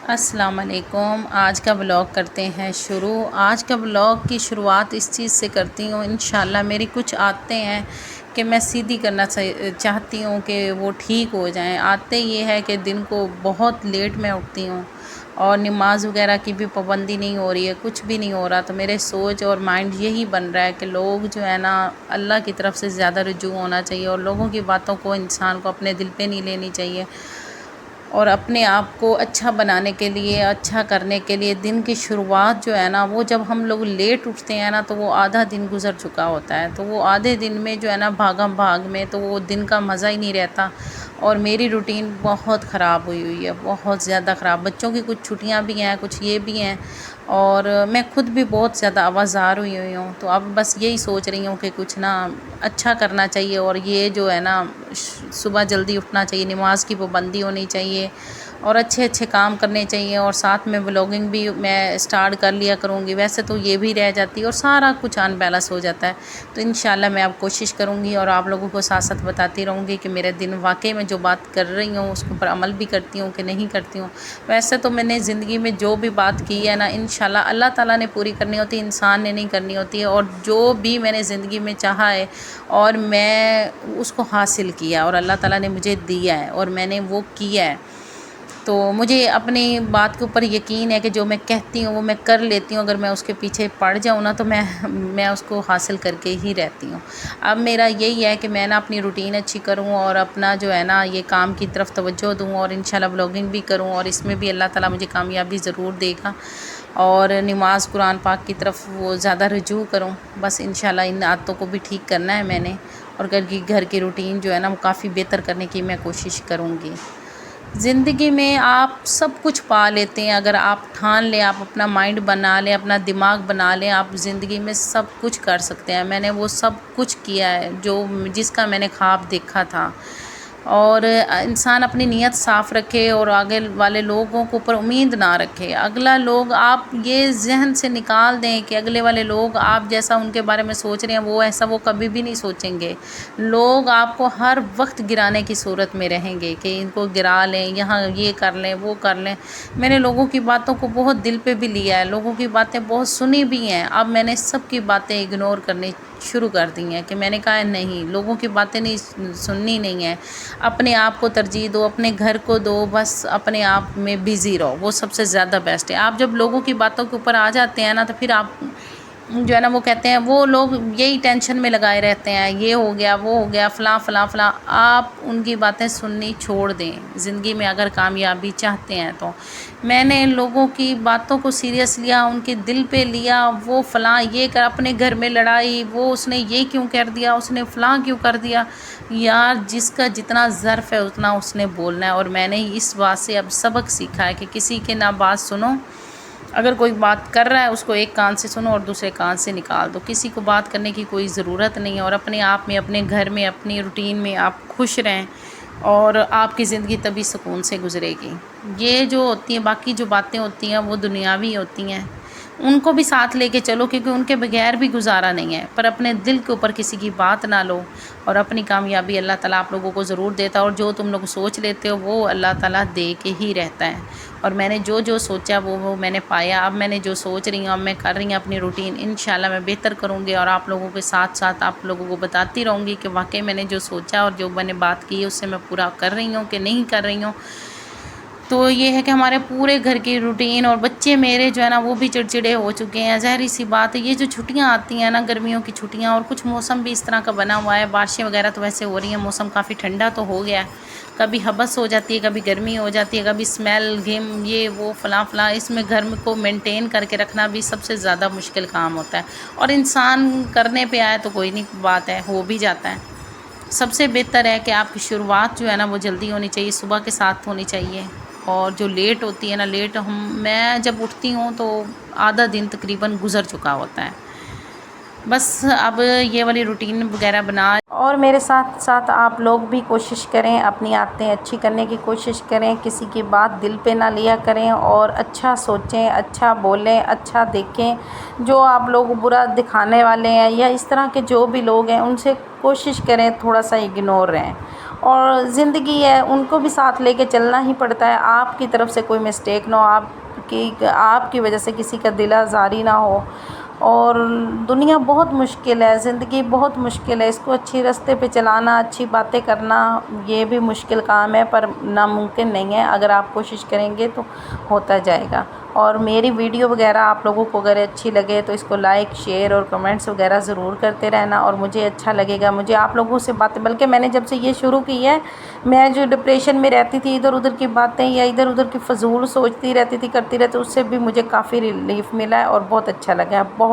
السلام علیکم۔ آج کا بلاگ کرتے ہیں شروع۔ آج کا بلاگ کی شروعات اس چیز سے کرتی ہوں، انشاءاللہ میری کچھ عادتیں ہیں کہ میں سیدھی کرنا چاہتی ہوں کہ وہ ٹھیک ہو جائیں۔ عادتیں یہ ہے کہ دن کو بہت لیٹ میں اٹھتی ہوں اور نماز وغیرہ کی بھی پابندی نہیں ہو رہی ہے، کچھ بھی نہیں ہو رہا، تو میرے سوچ اور مائنڈ یہی بن رہا ہے کہ لوگ جو ہے نا اللہ کی طرف سے زیادہ رجوع ہونا چاہیے اور لوگوں کی باتوں کو انسان کو اپنے دل پہ نہیں لینی چاہیے، اور اپنے آپ کو اچھا بنانے کے لیے، اچھا کرنے کے لیے دن کی شروعات جو ہے نا وہ جب ہم لوگ لیٹ اٹھتے ہیں نا تو وہ آدھا دن گزر چکا ہوتا ہے، تو وہ آدھے دن میں جو ہے نا بھاگم بھاگ میں تو وہ دن کا مزہ ہی نہیں رہتا، اور میری روٹین بہت خراب ہوئی ہے، بہت زیادہ خراب۔ بچوں کی کچھ چھٹیاں بھی ہیں، کچھ یہ بھی ہیں، اور میں خود بھی بہت زیادہ آوازار ہوئی ہوں، تو اب بس یہی سوچ رہی ہوں کہ کچھ نا اچھا کرنا چاہیے، اور یہ جو ہے نا صبح جلدی اٹھنا چاہیے، نماز کی پابندی ہونی چاہیے، اور اچھے اچھے کام کرنے چاہیے، اور ساتھ میں بلاگنگ بھی میں سٹارٹ کر لیا کروں گی، ویسے تو یہ بھی رہ جاتی ہے اور سارا کچھ ان بیلنس ہو جاتا ہے، تو انشاءاللہ میں اب کوشش کروں گی اور آپ لوگوں کو ساتھ ساتھ بتاتی رہوں گی کہ میرے دن واقعی میں جو بات کر رہی ہوں اس کے اوپر عمل بھی کرتی ہوں کہ نہیں کرتی ہوں۔ ویسے تو میں نے زندگی میں جو بھی بات کی ہے نا انشاءاللہ اللہ تعالیٰ نے پوری کرنی ہوتی ہے، انسان نے نہیں کرنی ہوتی ہے، اور جو بھی میں نے زندگی میں چاہا ہے اور میں اس کو حاصل کیا اور اللہ تعالیٰ نے مجھے دیا ہے اور میں نے وہ کیا ہے، تو مجھے اپنی بات کے اوپر یقین ہے کہ جو میں کہتی ہوں وہ میں کر لیتی ہوں، اگر میں اس کے پیچھے پڑ جاؤں نا تو میں اس کو حاصل کر کے ہی رہتی ہوں۔ اب میرا یہی ہے کہ میں نا اپنی روٹین اچھی کروں اور اپنا جو ہے نا یہ کام کی طرف توجہ دوں، اور انشاءاللہ بلاگنگ بھی کروں، اور اس میں بھی اللہ تعالیٰ مجھے کامیابی ضرور دے گا، اور نماز قرآن پاک کی طرف وہ زیادہ رجوع کروں، بس انشاءاللہ ان عادتوں کو بھی ٹھیک کرنا ہے میں نے، اور گھر کی روٹین جو ہے نا وہ کافی بہتر کرنے کی میں کوشش کروں گی۔ زندگی میں آپ سب کچھ پا لیتے ہیں اگر آپ ٹھان لیں، آپ اپنا مائنڈ بنا لیں، اپنا دماغ بنا لیں، آپ زندگی میں سب کچھ کر سکتے ہیں۔ میں نے وہ سب کچھ کیا ہے جس کا میں نے خواب دیکھا تھا، اور انسان اپنی نیت صاف رکھے اور آگے والے لوگوں کے اوپر امید نہ رکھے، اگلا لوگ آپ یہ ذہن سے نکال دیں کہ اگلے والے لوگ آپ جیسا ان کے بارے میں سوچ رہے ہیں وہ ایسا وہ کبھی بھی نہیں سوچیں گے، لوگ آپ کو ہر وقت گرانے کی صورت میں رہیں گے کہ ان کو گرا لیں، یہاں یہ کر لیں وہ کر لیں۔ میں نے لوگوں کی باتوں کو بہت دل پہ بھی لیا ہے، لوگوں کی باتیں بہت سنی بھی ہیں، اب میں نے سب کی باتیں اگنور کرنی شروع کر دی ہیں کہ میں نے کہا ہے نہیں، لوگوں کی باتیں نہیں سننی نہیں ہیں، اپنے آپ کو ترجیح دو، اپنے گھر کو دو، بس اپنے آپ میں بیزی رہو، وہ سب سے زیادہ بیسٹ ہے۔ آپ جب لوگوں کی باتوں کے اوپر آ جاتے ہیں نا تو پھر آپ جو ہے نا وہ کہتے ہیں، وہ لوگ یہی ٹینشن میں لگائے رہتے ہیں، یہ ہو گیا وہ ہو گیا فلاں فلاں فلاں، آپ ان کی باتیں سننی چھوڑ دیں زندگی میں اگر کامیابی چاہتے ہیں تو۔ میں نے لوگوں کی باتوں کو سیریس لیا، ان کے دل پہ لیا، وہ فلاں یہ کر، اپنے گھر میں لڑائی، وہ اس نے یہ کیوں کر دیا، اس نے فلاں کیوں کر دیا، یار جس کا جتنا ظرف ہے اتنا اس نے بولنا ہے، اور میں نے اس بات سے اب سبق سیکھا ہے کہ کسی کے نہ بات سنو، اگر کوئی بات کر رہا ہے اس کو ایک کان سے سنو اور دوسرے کان سے نکال دو، کسی کو بات کرنے کی کوئی ضرورت نہیں ہے، اور اپنے آپ میں، اپنے گھر میں، اپنی روٹین میں آپ خوش رہیں، اور آپ کی زندگی تبھی سکون سے گزرے گی۔ یہ جو ہوتی ہیں باقی جو باتیں ہوتی ہیں وہ دنیاوی ہوتی ہیں، ان کو بھی ساتھ لے کے چلو کیونکہ ان کے بغیر بھی گزارا نہیں ہے، پر اپنے دل کے اوپر کسی کی بات نہ لو، اور اپنی کامیابی اللہ تعالیٰ آپ لوگوں کو ضرور دیتا ہے، اور جو تم لوگ سوچ لیتے ہو وہ اللہ تعالیٰ دے کے ہی رہتا ہے، اور میں نے جو سوچا وہ میں نے پایا، اب میں نے جو سوچ رہی ہوں اب میں کر رہی ہوں اپنی روٹین، انشاءاللہ میں بہتر کروں گی، اور آپ لوگوں کے ساتھ ساتھ آپ لوگوں کو بتاتی رہوں گی کہ واقعی میں نے جو سوچا اور جو میں نے بات کی اس سے میں پورا کر رہی ہوں کہ نہیں کر رہی ہوں۔ تو یہ ہے کہ ہمارے پورے گھر کی روٹین، اور بچے میرے جو ہے نا وہ بھی چڑچڑے ہو چکے ہیں، ظاہری سی بات ہے، یہ جو چھٹیاں آتی ہیں نا گرمیوں کی چھٹیاں، اور کچھ موسم بھی اس طرح کا بنا ہوا ہے، بارشیں وغیرہ تو ویسے ہو رہی ہیں، موسم کافی ٹھنڈا تو ہو گیا ہے، کبھی حبس ہو جاتی ہے، کبھی گرمی ہو جاتی ہے، کبھی اسمیل گھم یہ وہ فلاں فلاں، اس میں گھر کو مینٹین کر کے رکھنا بھی سب سے زیادہ مشکل کام ہوتا ہے، اور انسان کرنے پہ آئے تو کوئی نہیں بات ہے، ہو بھی جاتا ہے۔ سب سے بہتر ہے کہ آپ کی شروعات جو ہے نا وہ جلدی ہونی چاہیے، صبح کے ساتھ ہونی چاہیے، اور جو لیٹ ہوتی ہے نا میں جب اٹھتی ہوں تو آدھا دن تقریباً گزر چکا ہوتا ہے، بس اب یہ والی روٹین وغیرہ بنا، اور میرے ساتھ ساتھ آپ لوگ بھی کوشش کریں، اپنی عادتیں اچھی کرنے کی کوشش کریں، کسی کی بات دل پہ نہ لیا کریں، اور اچھا سوچیں، اچھا بولیں، اچھا دیکھیں، جو آپ لوگ برا دکھانے والے ہیں یا اس طرح کے جو بھی لوگ ہیں ان سے کوشش کریں تھوڑا سا اگنور رہیں، اور زندگی ہے، ان کو بھی ساتھ لے کے چلنا ہی پڑتا ہے۔ آپ کی طرف سے کوئی مسٹیک نہ ہو، آپ کی وجہ سے کسی کا دل آزاری نہ ہو۔ اور دنیا بہت مشکل ہے، زندگی بہت مشکل ہے، اس کو اچھی راستے پہ چلانا، اچھی باتیں کرنا، یہ بھی مشکل کام ہے، پر ناممکن نہیں ہے۔ اگر آپ کوشش کریں گے تو ہوتا جائے گا۔ اور میری ویڈیو وغیرہ آپ لوگوں کو اگر اچھی لگے تو اس کو لائک، شیئر اور کمنٹس وغیرہ ضرور کرتے رہنا، اور مجھے اچھا لگے گا۔ مجھے آپ لوگوں سے باتیں، بلکہ میں نے جب سے یہ شروع کی ہے، میں جو ڈپریشن میں رہتی تھی، ادھر ادھر کی باتیں یا ادھر ادھر کی فضول سوچتی رہتی تھی، کرتی رہتی، اس سے بھی مجھے کافی ریلیف ملا ہے اور بہت اچھا لگا ہے۔ بہت